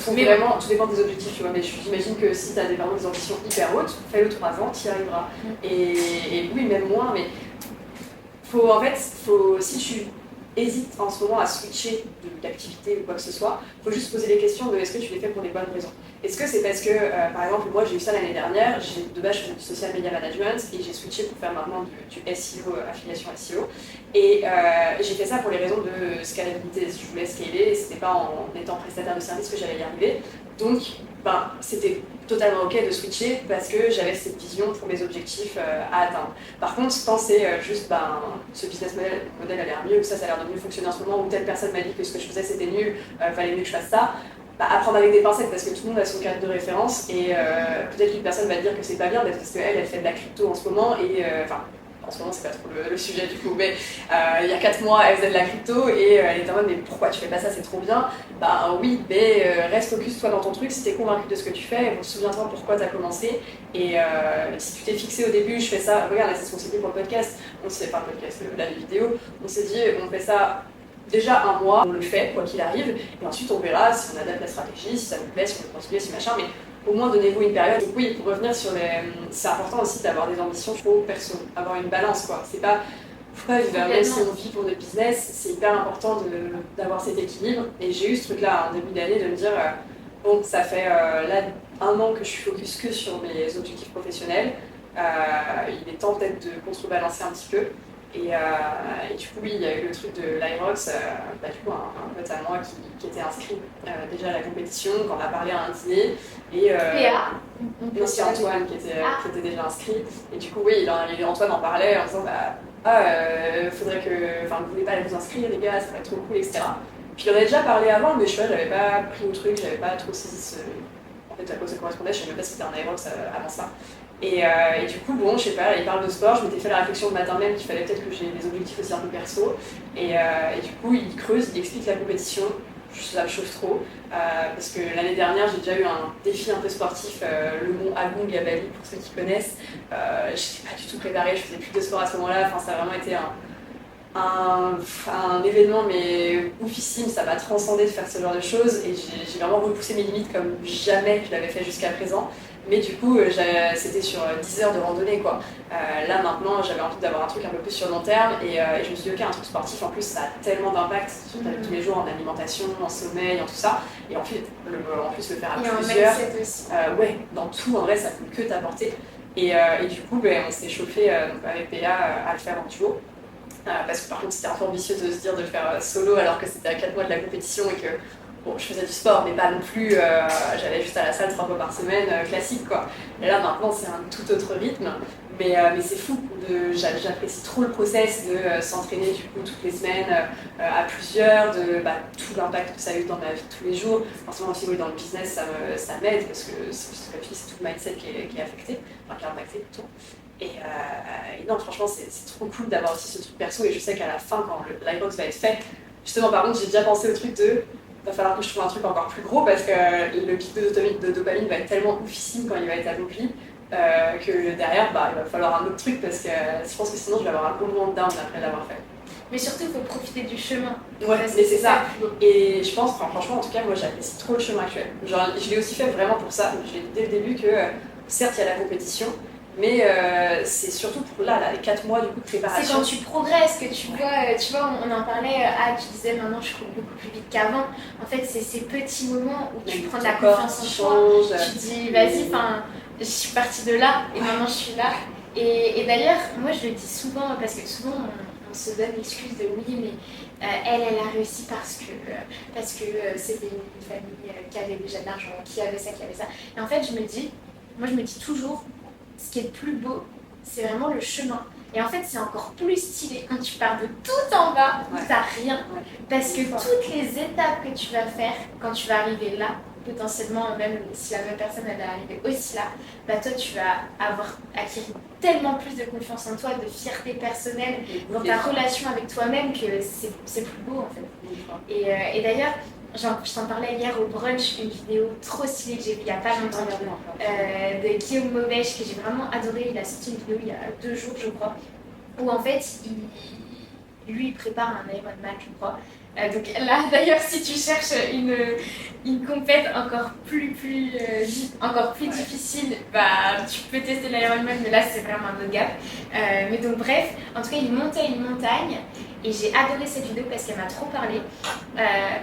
vraiment, tout dépend des objectifs, tu vois, mais j'imagine que si t'as vraiment des ambitions hyper hautes, fais-le 3 ans, t'y arriveras. Et oui, même moins, mais si tu hésites en ce moment à switcher d'activité ou quoi que ce soit, il faut juste poser les questions de est-ce que tu les fais pour les bonnes raisons. Est-ce que c'est parce que, par exemple, moi j'ai eu ça l'année dernière, de base je faisais du social media management et j'ai switché pour faire maintenant du SEO, affiliation SEO. Et j'ai fait ça pour les raisons de scalabilité. Je voulais scaler et c'était pas en étant prestataire de service que j'allais y arriver. Donc, c'était totalement ok de switcher parce que j'avais cette vision pour mes objectifs à atteindre. Par contre, quand c'est juste ce business model a l'air mieux, ou ça a l'air de mieux fonctionner en ce moment, ou telle personne m'a dit que ce que je faisais c'était nul, fallait mieux que je fasse ça, apprendre avec des pincettes parce que tout le monde a son cadre de référence et peut-être qu'une personne va dire que c'est pas bien parce qu'elle fait de la crypto en ce moment et en ce moment c'est pas trop le sujet du coup, mais il y a 4 mois elle faisait de la crypto et elle était en mode mais pourquoi tu fais pas ça, c'est trop bien. Oui, mais reste focus toi dans ton truc, si t'es convaincu de ce que tu fais, souviens-toi pourquoi t'as commencé et si tu t'es fixé au début, je fais ça, regarde là c'est ce qu'on s'est dit pour le podcast, la vidéo, on s'est dit on fait ça déjà 1 mois, on le fait quoi qu'il arrive et ensuite on verra si on adapte la stratégie, si ça nous plaît, si on veut continuer, si machin, mais au moins donnez-vous une période. Donc oui, pour revenir sur c'est important aussi d'avoir des ambitions pro perso, avoir une balance quoi. C'est pas, faut pas vivre, même si on vit pour notre business, c'est hyper important d'avoir cet équilibre. Et j'ai eu ce truc là en début d'année de me dire bon, ça fait là 1 an que je suis focus que sur mes objectifs professionnels. Il est temps peut-être de contrebalancer un petit peu. Et du coup, oui, il y a eu le truc de l'Irox, du coup, un pote à moi qui était inscrit déjà à la compétition, quand on a parlé à un dîner. Et c'est Antoine qui était déjà inscrit. Et du coup, oui, Antoine en parlait en disant faudrait que. Enfin, vous voulez pas aller vous inscrire, les gars, ça va être trop cool, etc. Puis il en avait déjà parlé avant, mais je sais pas, j'avais pas pris au truc, j'avais pas trop saisi en fait, à quoi ça correspondait, je savais même pas si c'était un Irox avant ça. Et du coup, bon, je sais pas, il parle de sport, je m'étais fait la réflexion le matin même qu'il fallait peut-être que j'ai des objectifs aussi un peu perso. Et du coup, il creuse, il explique la compétition, ça me chauffe trop. Parce que l'année dernière, j'ai déjà eu un défi un peu sportif, le mont Agung à Bali, pour ceux qui connaissent. Je n'étais pas du tout préparée, je faisais plus de sport à ce moment-là, enfin, ça a vraiment été un événement mais oufissime, ça m'a transcendé de faire ce genre de choses et j'ai vraiment repoussé mes limites comme jamais je l'avais fait jusqu'à présent. Mais du coup, c'était sur 10 heures de randonnée quoi. Là maintenant, j'avais envie d'avoir un truc un peu plus sur long terme et je me suis dit ok, un truc sportif en plus ça a tellement d'impact sur ta vie tous les jours en alimentation, en sommeil, en tout ça. Et en plus le faire à plusieurs, ouais, dans tout en vrai ça peut que t'apporter. Et du coup, on s'est chauffé avec PA à le faire en duo. Parce que par contre c'était un peu ambitieux de se dire de le faire solo alors que c'était à 4 mois de la compétition et que bon, je faisais du sport mais pas non plus, j'allais juste à la salle 3 fois par semaine, classique quoi. Et là maintenant c'est un tout autre rythme, mais c'est fou, j'apprécie trop le process de s'entraîner du coup toutes les semaines à plusieurs, de tout l'impact que ça a eu dans ma vie de tous les jours. Forcément aussi oui, dans le business ça m'aide parce que c'est tout le mindset qui est affecté, enfin qui est impacté plutôt. Et non, franchement, c'est trop cool d'avoir aussi ce truc perso. Et je sais qu'à la fin, quand l'Irox va être fait, justement, par contre, j'ai déjà pensé au truc va falloir que je trouve un truc encore plus gros parce que le pic de dopamine va être tellement oufissime quand il va être accompli que derrière, il va falloir un autre truc parce que je pense que sinon, je vais avoir un gros moment de down après l'avoir fait. mais surtout il faut profiter du chemin. Ouais, mais c'est ça. Et je pense, enfin, franchement, en tout cas, moi j'apprécie trop le chemin actuel. Genre, je l'ai aussi fait vraiment pour ça. Je l'ai dit dès le début que, certes, il y a la compétition, mais c'est surtout pour là, les 4 mois du coup de préparation. C'est quand tu progresses que tu vois, on en parlait, tu disais maintenant je cours beaucoup plus vite qu'avant. En fait, c'est ces petits moments où tu prends de la confiance en toi, tu te dis vas-y, je suis partie de là et maintenant je suis là. Et d'ailleurs, moi je le dis souvent parce que souvent on se donne l'excuse de oui, mais elle a réussi parce que c'était une famille qui avait déjà de l'argent, qui avait ça, qui avait ça. Et en fait, moi je me dis toujours, ce qui est le plus beau, c'est vraiment le chemin. Et en fait, c'est encore plus stylé quand tu pars de tout en bas, où t'as rien. Parce que toutes les étapes que tu vas faire quand tu vas arriver là, potentiellement, même si la même personne elle est arrivée aussi là, bah toi tu vas avoir acquis tellement plus de confiance en toi, de fierté personnelle dans ta relation avec toi-même que c'est plus beau en fait. Et d'ailleurs, je t'en parlais hier au brunch, une vidéo trop stylée que j'ai vue il n'y a pas longtemps de Guillaume Maubèche que j'ai vraiment adoré. Il a sorti une vidéo il y a 2 jours je crois, où en fait lui il prépare un Ironman je crois. Donc là d'ailleurs si tu cherches une compète encore plus difficile, bah tu peux tester l'Ironman, mais là c'est vraiment un autre gap. Mais donc bref, en tout cas il montait une montagne et j'ai adoré cette vidéo parce qu'elle m'a trop parlé,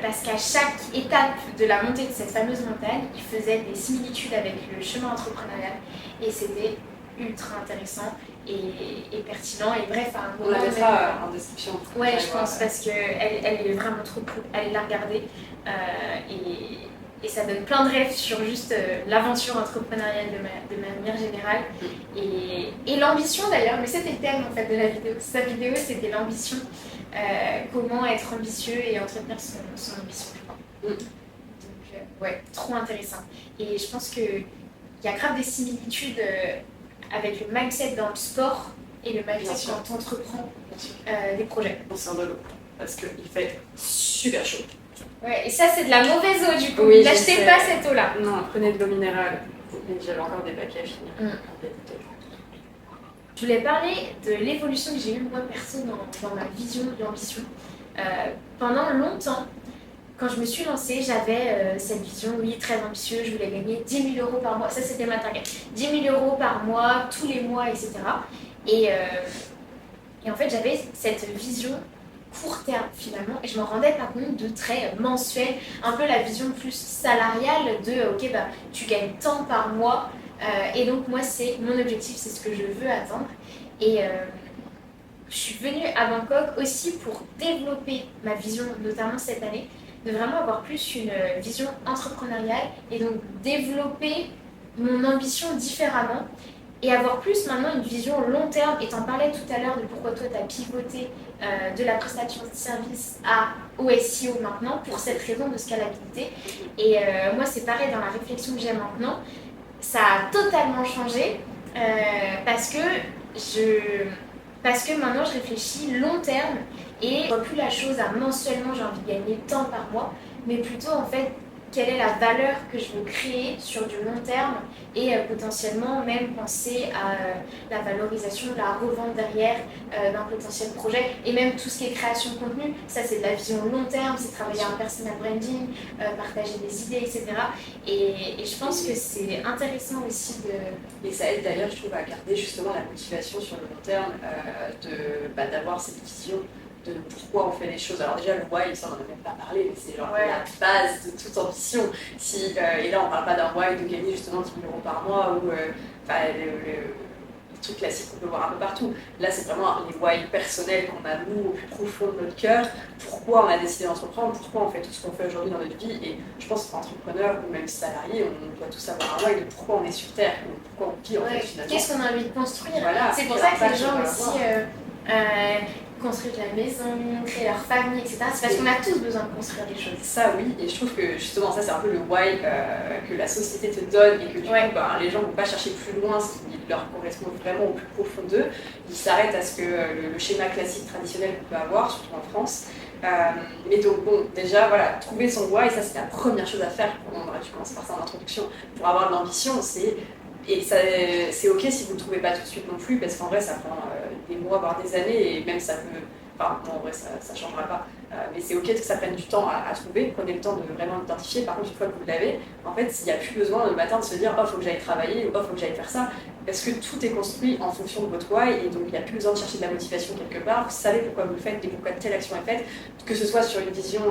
parce qu'à chaque étape de la montée de cette fameuse montagne, il faisait des similitudes avec le chemin entrepreneurial et c'était ultra intéressant et pertinent. Et bref, à un moment, on la mettra en description. Ouais, je pense, parce qu'elle est vraiment trop cool. Allez la regarder. Et ça donne plein de rêves sur juste l'aventure entrepreneuriale de manière générale. Et l'ambition d'ailleurs, mais c'était le thème en fait de la vidéo. Sa vidéo, c'était l'ambition. Comment être ambitieux et entretenir son ambition, je crois. Donc, ouais, trop intéressant. Et je pense qu'il y a grave des similitudes avec le mindset dans le sport et le mindset quand tu entreprends des projets. On de l'eau, parce qu'il fait super chaud. Ouais, et ça c'est de la mauvaise eau du coup. Oui, n'achetez pas cette eau là. Non, prenez de l'eau minérale. J'avais encore des paquets à finir. Je voulais parler de l'évolution que j'ai eue moi perso dans ma vision de l'ambition. Pendant longtemps, quand je me suis lancée, j'avais cette vision, oui, très ambitieuse, je voulais gagner 10 000 € par mois, ça c'était ma target, 10 000 € par mois, tous les mois, etc. Et en fait, j'avais cette vision court terme finalement, et je me rendais pas compte de très mensuel, un peu la vision plus salariale de, ok, bah, tu gagnes tant par mois, et donc moi, c'est mon objectif, c'est ce que je veux atteindre. Et je suis venue à Bangkok aussi pour développer ma vision, notamment cette année, de vraiment avoir plus une vision entrepreneuriale et donc développer mon ambition différemment et avoir plus maintenant une vision long terme. Et t'en parlais tout à l'heure de pourquoi toi t'as pivoté de la prestation de service au SEO maintenant pour cette raison de scalabilité. Et moi c'est pareil dans la réflexion que j'ai maintenant, ça a totalement changé parce que maintenant je réfléchis long terme et je vois plus la chose à mensuellement j'ai envie de gagner tant par mois, mais plutôt en fait quelle est la valeur que je veux créer sur du long terme et potentiellement même penser à la valorisation, la revente derrière d'un potentiel projet et même tout ce qui est création de contenu, ça c'est de la vision long terme, c'est travailler un personal branding, partager des idées, etc. Et je pense que c'est intéressant aussi de... Et ça aide d'ailleurs, je trouve, à garder justement la motivation sur le long terme, d'avoir cette vision de pourquoi on fait les choses. Alors déjà le why, ça on n'en a même pas parlé, mais c'est genre la base de toute ambition. Et là on parle pas d'un why de gagner justement 10 000 € par mois ou le truc classique qu'on peut voir un peu partout. Là c'est vraiment les why personnels qu'on a nous au plus profond de notre cœur, pourquoi on a décidé d'entreprendre, pourquoi on fait tout ce qu'on fait aujourd'hui dans notre vie. Et je pense qu'entrepreneur ou même salarié, on doit tous avoir un why de pourquoi on est sur Terre, pourquoi on vit en fait finalement. Qu'est-ce qu'on a envie de construire. Voilà, c'est pour ça que les gens aussi construire la maison, créer leur famille, etc. C'est parce qu'on a tous besoin de construire des choses. Ça oui, et je trouve que justement ça c'est un peu le why que la société te donne et que du coup les gens ne vont pas chercher plus loin ce qui leur correspond vraiment au plus profond d'eux. Ils s'arrêtent à ce que le schéma classique traditionnel qu'on peut avoir, surtout en France. Mais donc bon, déjà voilà, trouver son why, ça c'est la première chose à faire. Tu commences par ça en introduction. Pour avoir de l'ambition, et c'est ok si vous ne le trouvez pas tout de suite non plus, parce qu'en vrai ça prend des mois, voire des années, et même ça peut... pas. Moi, en vrai, ça ne changera pas. Mais c'est ok que ça prenne du temps à trouver. Prenez le temps de vraiment l'identifier. Par contre, une fois que vous l'avez, en fait, il n'y a plus besoin le matin de se dire oh, faut que j'aille travailler ou oh, faut que j'aille faire ça. Parce que tout est construit en fonction de votre why et donc il n'y a plus besoin de chercher de la motivation quelque part. Vous savez pourquoi vous le faites et pourquoi telle action est faite, que ce soit sur une vision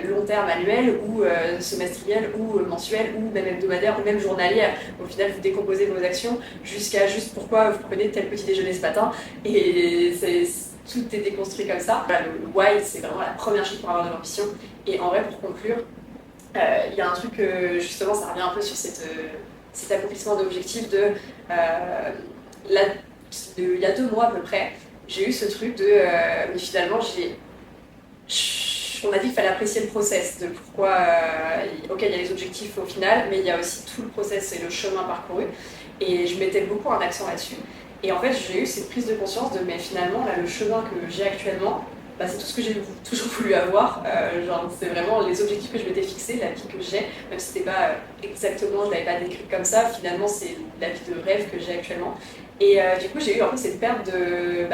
long terme annuelle ou semestrielle ou mensuelle ou même hebdomadaire ou même journalière. Au final, vous décomposez vos actions jusqu'à juste pourquoi vous prenez tel petit déjeuner ce matin et tout est déconstruit comme ça. Voilà, le why, c'est vraiment la première chose pour avoir de l'ambition. Et en vrai, pour conclure, il y a un truc, justement, ça revient un peu sur cet accomplissement d'objectif il y a 2 mois à peu près, j'ai eu ce truc mais finalement, on a dit qu'il fallait apprécier le process, de pourquoi, ok, il y a les objectifs au final, mais il y a aussi tout le process et le chemin parcouru. Et je mettais beaucoup un accent là-dessus. Et en fait, j'ai eu cette prise de conscience mais finalement, là, le chemin que j'ai actuellement, bah, c'est tout ce que j'ai toujours voulu avoir. C'est vraiment les objectifs que je m'étais fixés, la vie que j'ai, même si c'était pas exactement, je l'avais pas décrite comme ça, finalement, c'est la vie de rêve que j'ai actuellement. Et du coup, j'ai eu un peu cette perte de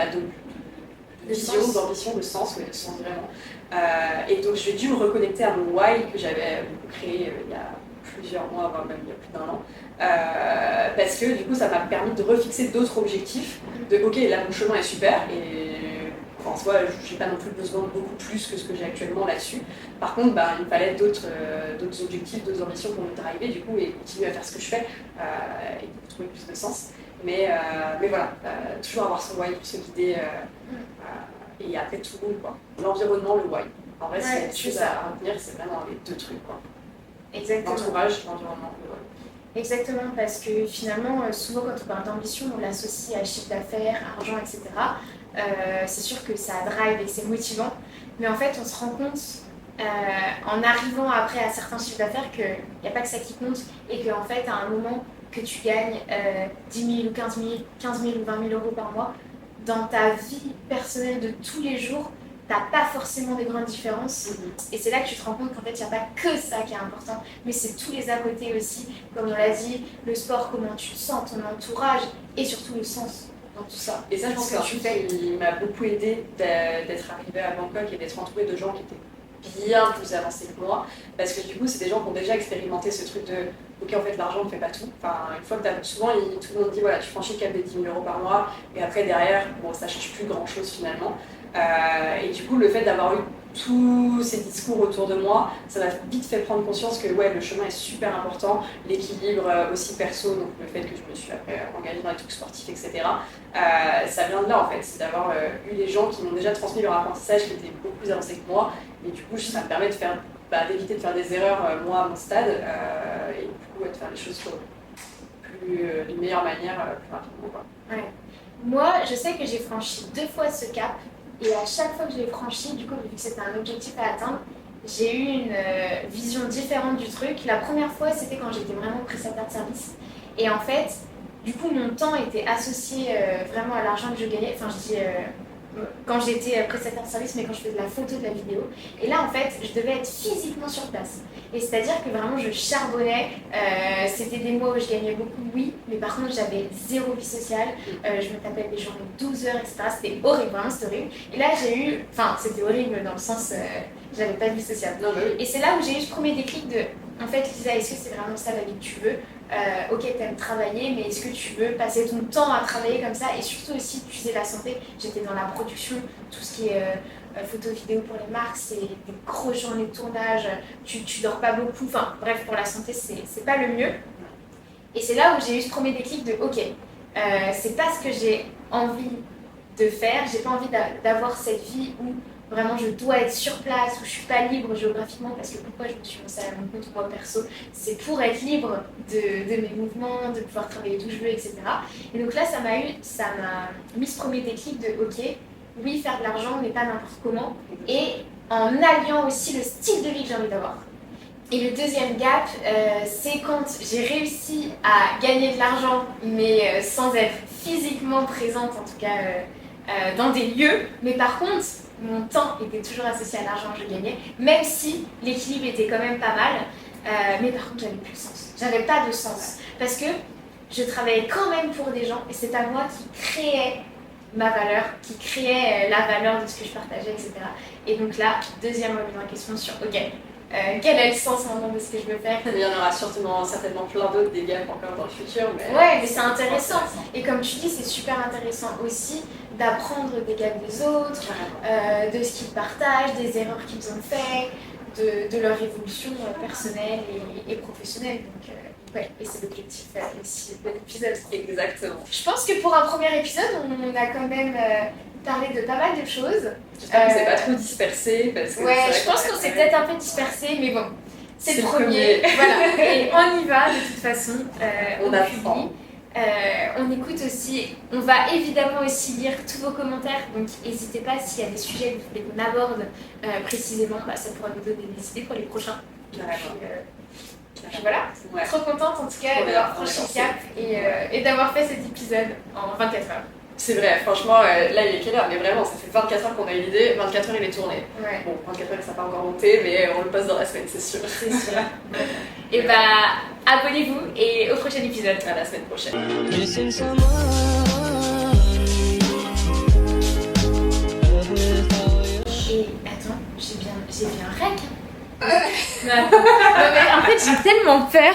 vision, d'ambition, de sens vraiment. Et donc, j'ai dû me reconnecter à mon why que j'avais créé il y a plusieurs mois, voire même il y a plus d'1 an. Parce que du coup, ça m'a permis de refixer d'autres objectifs. Ok, là, mon chemin est super et en soi, je n'ai pas non plus besoin de beaucoup plus que ce que j'ai actuellement là-dessus. Par contre, il me fallait d'autres objectifs, d'autres ambitions pour me driver du coup et continuer à faire ce que je fais et trouver plus de sens. Mais voilà, toujours avoir son why pour se guider et après tout le monde, quoi. L'environnement, le why. En vrai, s'il y a des choses à retenir, c'est vraiment les 2 trucs, quoi. Exactement. L'entourage, l'environnement, le why. Exactement, parce que finalement, souvent quand on parle d'ambition, on l'associe à chiffre d'affaires, argent, etc. C'est sûr que ça drive et que c'est motivant, mais en fait, on se rend compte en arrivant après à certains chiffres d'affaires qu'il n'y a pas que ça qui compte et qu'en fait, à un moment que tu gagnes 10 000 ou 15 000 ou 20 000 euros par mois, dans ta vie personnelle de tous les jours, t'as pas forcément des grandes différences. Et c'est là que tu te rends compte qu'en fait, il n'y a pas que ça qui est important, mais c'est tous les à côté aussi, comme on l'a dit, le sport, comment tu te sens, ton entourage, et surtout le sens dans tout ça. Et ça, je pense que c'est un truc qui m'a beaucoup aidé d'être arrivée à Bangkok et d'être entourée de gens qui étaient bien plus avancés que moi, parce que du coup, c'est des gens qui ont déjà expérimenté ce truc de ok, en fait, l'argent ne fait pas tout. Enfin, une fois que souvent, tout le monde dit voilà, tu franchis le cap des 10 000 euros par mois, et après, derrière, bon, ça ne change plus grand-chose finalement. Et du coup, le fait d'avoir eu tous ces discours autour de moi, ça m'a vite fait prendre conscience que ouais, le chemin est super important, l'équilibre aussi perso, donc le fait que je me suis après engagée dans les trucs sportifs, etc. Ça vient de là en fait, c'est d'avoir eu les gens qui m'ont déjà transmis leur apprentissage, qui étaient beaucoup plus avancés que moi, et du coup, ça me permet d'éviter de faire des erreurs, moi, à mon stade, et du coup, de faire les choses d'une meilleure manière, plus rapidement, quoi. Ouais. Moi, je sais que j'ai franchi 2 fois ce cap. Et à chaque fois que je l'ai franchi, du coup, vu que c'était un objectif à atteindre, j'ai eu une vision différente du truc. La première fois, c'était quand j'étais vraiment prestataire de service. Et en fait, du coup, mon temps était associé vraiment à l'argent que je gagnais. Enfin, je dis quand j'étais prestataire de service, mais quand je faisais de la photo, de la vidéo. Et là, en fait, je devais être physiquement sur place. Et c'est-à-dire que vraiment, je charbonnais. C'était des mois où je gagnais beaucoup, oui, mais par contre, j'avais 0 vie sociale. Je me tapais des journées 12 heures, etc. C'était horrible, vraiment, c'était horrible. Et là, j'ai eu... Enfin, c'était horrible dans le sens... j'avais pas de vie sociale. Non, mais... Et c'est là où j'ai eu ce premier déclic de... En fait, Lisa, est-ce que c'est vraiment ça la vie que tu veux ? Ok, t'aimes travailler, mais est-ce que tu veux passer ton temps à travailler comme ça ? Et surtout aussi, tu sais, la santé, j'étais dans la production, tout ce qui est photo, vidéo pour les marques, c'est des grosses journées de tournage, tu dors pas beaucoup, enfin bref, pour la santé, c'est pas le mieux. Et c'est là où j'ai eu ce premier déclic de, ok, c'est pas ce que j'ai envie de faire, j'ai pas envie d'avoir cette vie où vraiment je dois être sur place, où je suis pas libre géographiquement, parce que pourquoi je me suis lancée à mon compte moi perso, c'est pour être libre de mes mouvements, de pouvoir travailler d'où je veux, etc. Et donc là, ça m'a mis ce premier déclic de ok, oui, faire de l'argent, mais pas n'importe comment, et en alliant aussi le style de vie que j'ai envie d'avoir. Et le deuxième gap, c'est quand j'ai réussi à gagner de l'argent, mais sans être physiquement présente, en tout cas dans des lieux, mais par contre, mon temps était toujours associé à l'argent que je gagnais, même si l'équilibre était quand même pas mal, mais par contre, j'avais plus de sens. J'avais pas de sens, parce que je travaillais quand même pour des gens, et c'est à moi qui créais ma valeur, qui créait la valeur de ce que je partageais, etc. Et donc là, deuxième remise en question sur, ok, quel est le sens maintenant de ce que je veux faire? Il y en aura certainement plein d'autres des gaps encore dans le futur. Ouais, mais c'est intéressant. Et comme tu dis, c'est super intéressant aussi d'apprendre des gaps des autres, de ce qu'ils partagent, des erreurs qu'ils ont fait, de leur évolution personnelle et professionnelle. Donc, ouais, et c'est l'objectif aussi de l'épisode. Exactement. Je pense que pour un premier épisode, on a quand même parlé de pas mal de choses. J'espère qu'on s'est pas trop dispersé. Parce que ouais, je pense qu'on s'est peut-être un peu dispersé, mais bon, c'est le premier. premier. Voilà, et on y va de toute façon. On apprend. On écoute aussi, on va évidemment aussi lire tous vos commentaires, donc n'hésitez pas s'il y a des sujets que vous voulez qu'on aborde précisément, ça pourra nous donner des idées pour les prochains. Puis voilà, ouais. Trop contente en tout cas d'avoir franchi le cap et d'avoir fait cet épisode en 24 heures. C'est vrai, franchement, là il est quelle heure? Mais vraiment, ça fait 24 heures qu'on a eu l'idée, 24 heures il est tourné. Ouais. Bon, 24 heures ça n'a pas encore monté, mais on le passe dans la semaine, c'est sûr. C'est sûr. Et abonnez-vous et au prochain épisode. À la semaine prochaine. Et attends, j'ai bien un rec. Non, mais en fait j'ai tellement peur.